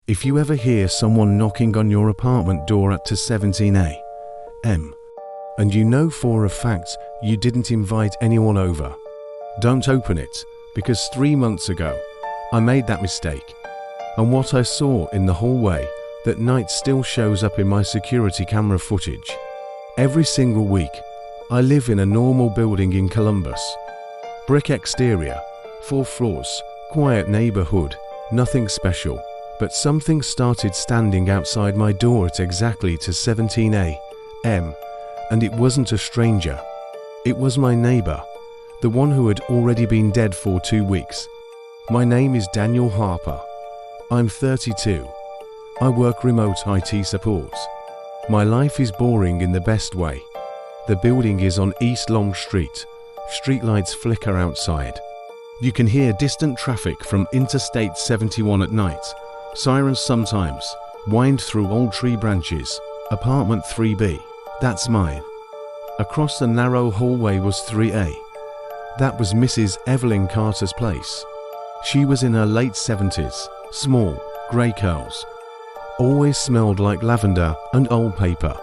If you ever hear someone knocking on your apartment door at 2:17 a.m. and you know for a fact you didn't invite anyone over, don't open it, because 3 months ago I made that mistake, and what I saw in the hallway that night still shows up in my security camera footage. Every single week, I live in a normal building in Columbus. Brick exterior, 4 floors, quiet neighborhood, nothing special. But something started standing outside my door at exactly 2:17 a.m. and it wasn't a stranger. It was my neighbor, the one who had already been dead for 2 weeks. My name is Daniel Harper. I'm 32. I work remote IT support. My life is boring in the best way. The building is on East Long Street. Streetlights flicker outside. You can hear distant traffic from Interstate 71 at night. Sirens sometimes wind through old tree branches. Apartment 3B, that's mine. Across the narrow hallway was 3A. That was Mrs. Evelyn Carter's place. She was in her late 70s, small, grey curls. Always smelled like lavender and old paper.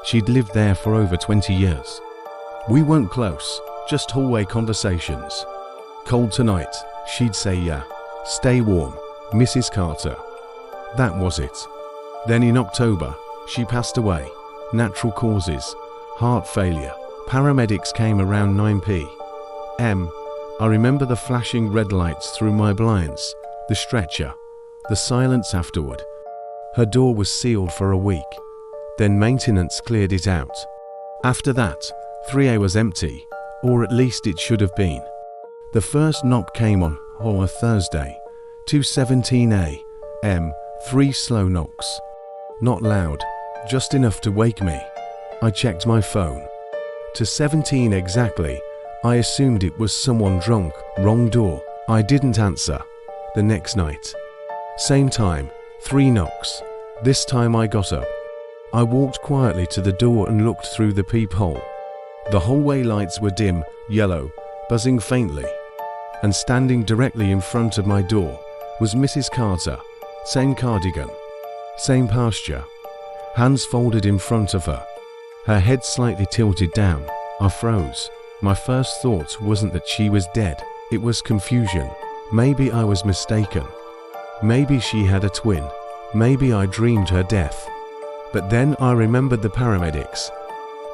She'd lived there for over 20 years. We weren't close, just hallway conversations. Cold tonight, she'd say, yeah. Stay warm, Mrs. Carter. That was it. Then in October, she passed away. Natural causes, heart failure. Paramedics came around 9 p.m. I remember the flashing red lights through my blinds, the stretcher, the silence afterward. Her door was sealed for a week. Then maintenance cleared it out. After that, 3A was empty, or at least it should have been. The first knock came on a Thursday, 2:17 a.m. 3 slow knocks. Not loud, just enough to wake me. I checked my phone. 2:17 exactly. I assumed it was someone drunk. Wrong door. I didn't answer. The next night. Same time, 3 knocks. This time I got up. I walked quietly to the door and looked through the peephole. The hallway lights were dim, yellow, buzzing faintly. And standing directly in front of my door was Mrs. Carter. Same cardigan, same posture, hands folded in front of her, her head slightly tilted down. I froze. My first thought wasn't that she was dead, it was confusion. Maybe I was mistaken. Maybe she had a twin. Maybe I dreamed her death. But then I remembered the paramedics,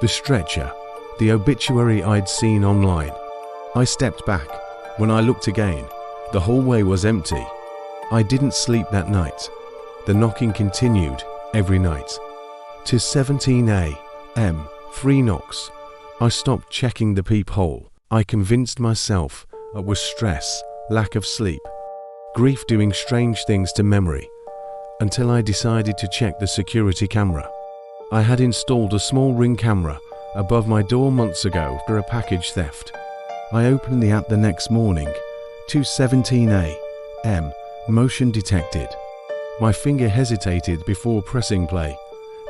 the stretcher, the obituary I'd seen online. I stepped back. When I looked again, the hallway was empty. I didn't sleep that night. The knocking continued every night. 2:17 a.m. 3 knocks. I stopped checking the peephole. I convinced myself it was stress, lack of sleep, grief doing strange things to memory, until I decided to check the security camera. I had installed a small ring camera above my door months ago for a package theft. I opened the app the next morning. 2:17 a.m. Motion detected. My finger hesitated before pressing play.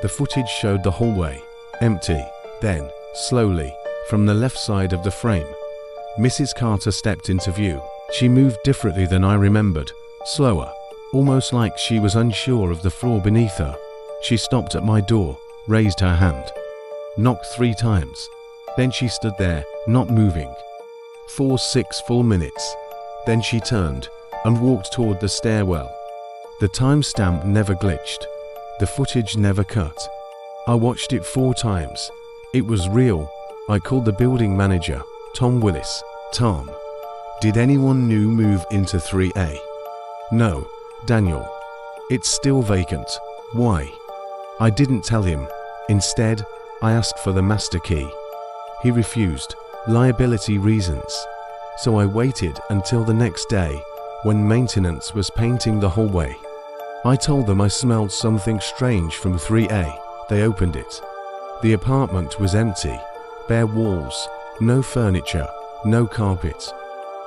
The footage showed the hallway, empty. Then, slowly, from the left side of the frame, Mrs. Carter stepped into view. She moved differently than I remembered, slower, almost like she was unsure of the floor beneath her. She stopped at my door, raised her hand, knocked 3 times. Then she stood there, not moving. 6 full minutes. Then she turned and walked toward the stairwell. The timestamp never glitched. The footage never cut. I watched it 4 times. It was real. I called the building manager, Tom Willis. Tom, did anyone new move into 3A? No, Daniel. It's still vacant. Why? I didn't tell him. Instead, I asked for the master key. He refused. Liability reasons. So I waited until the next day, when maintenance was painting the hallway. I told them I smelled something strange from 3A. They opened it. The apartment was empty, bare walls, no furniture, no carpet.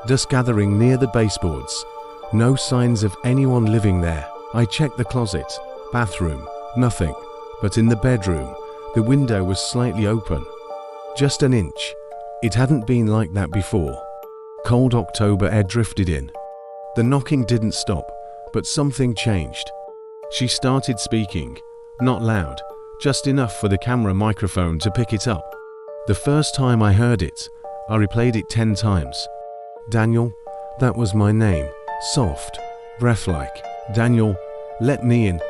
Dust gathering near the baseboards, no signs of anyone living there. I checked the closet, bathroom, nothing. But in the bedroom, the window was slightly open. Just an inch. It hadn't been like that before. Cold October air drifted in. The knocking didn't stop, but something changed. She started speaking, not loud, just enough for the camera microphone to pick it up. The first time I heard it, I replayed it 10 times. Daniel, that was my name, soft, breath-like. Daniel, let me in.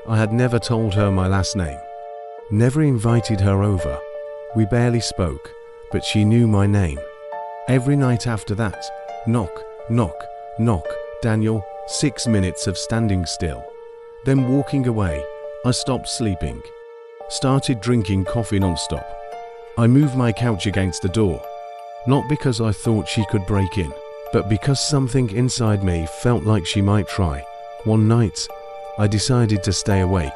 I had never told her my last name. Never invited her over. We barely spoke, but she knew my name. Every night after that, knock, knock, knock, Daniel, 6 minutes of standing still. Then walking away, I stopped sleeping. Started drinking coffee non-stop. I moved my couch against the door. Not because I thought she could break in, but because something inside me felt like she might try. One night, I decided to stay awake.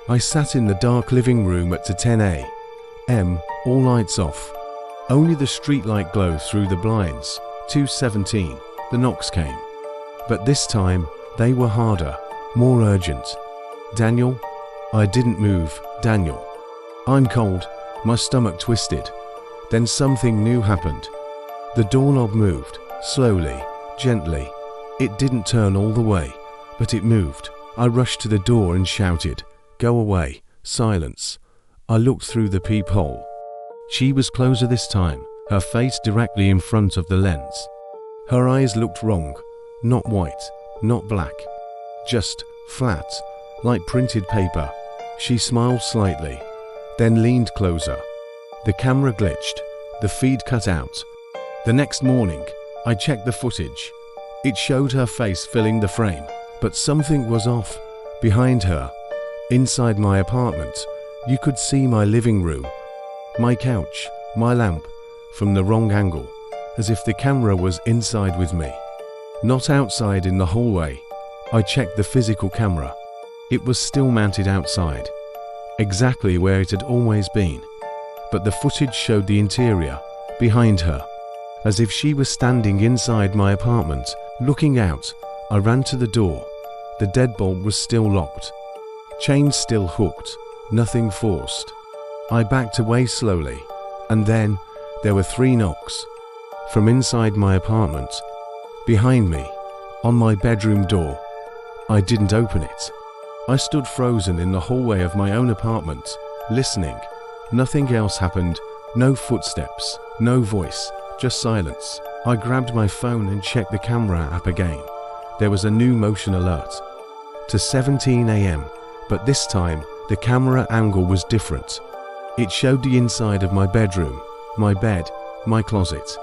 I sat in the dark living room at 10 a.m., all lights off. Only the streetlight glow through the blinds. 2:17, the knocks came. But this time, they were harder, more urgent. Daniel, I didn't move. Daniel, I'm cold. My stomach twisted. Then something new happened. The doorknob moved, slowly, gently. It didn't turn all the way, but it moved. I rushed to the door and shouted, "Go away." Silence. I looked through the peephole. She was closer this time, her face directly in front of the lens. Her eyes looked wrong, not white, not black, just flat, like printed paper. She smiled slightly, then leaned closer. The camera glitched, the feed cut out. The next morning, I checked the footage. It showed her face filling the frame, but something was off. Behind her, inside my apartment, you could see my living room, my couch, my lamp, from the wrong angle, as if the camera was inside with me. Not outside in the hallway. I checked the physical camera. It was still mounted outside, exactly where it had always been. But the footage showed the interior, behind her, as if she was standing inside my apartment, looking out. I ran to the door. The deadbolt was still locked. Chains still hooked, nothing forced. I backed away slowly, and then there were 3 knocks. From inside my apartment, behind me, on my bedroom door. I didn't open it. I stood frozen in the hallway of my own apartment, listening. Nothing else happened, no footsteps, no voice, just silence. I grabbed my phone and checked the camera app again. There was a new motion alert. To 17 a.m., but this time the camera angle was different. It showed the inside of my bedroom, my bed, my closet,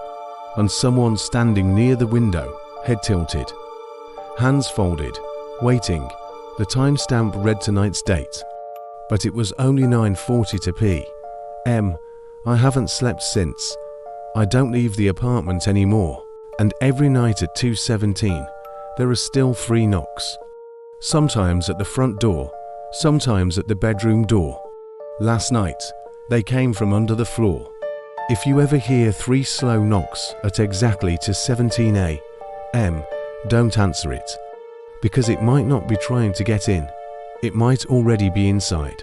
and someone standing near the window, head tilted, hands folded, waiting. The timestamp read tonight's date, but it was only 9:42 p.m. I haven't slept since. I don't leave the apartment anymore, and every night at 2:17, there are still 3 knocks. Sometimes at the front door, sometimes at the bedroom door. Last night, they came from under the floor. If you ever hear 3 slow knocks at exactly 2:17 a.m., don't answer it, because it might not be trying to get in. It might already be inside.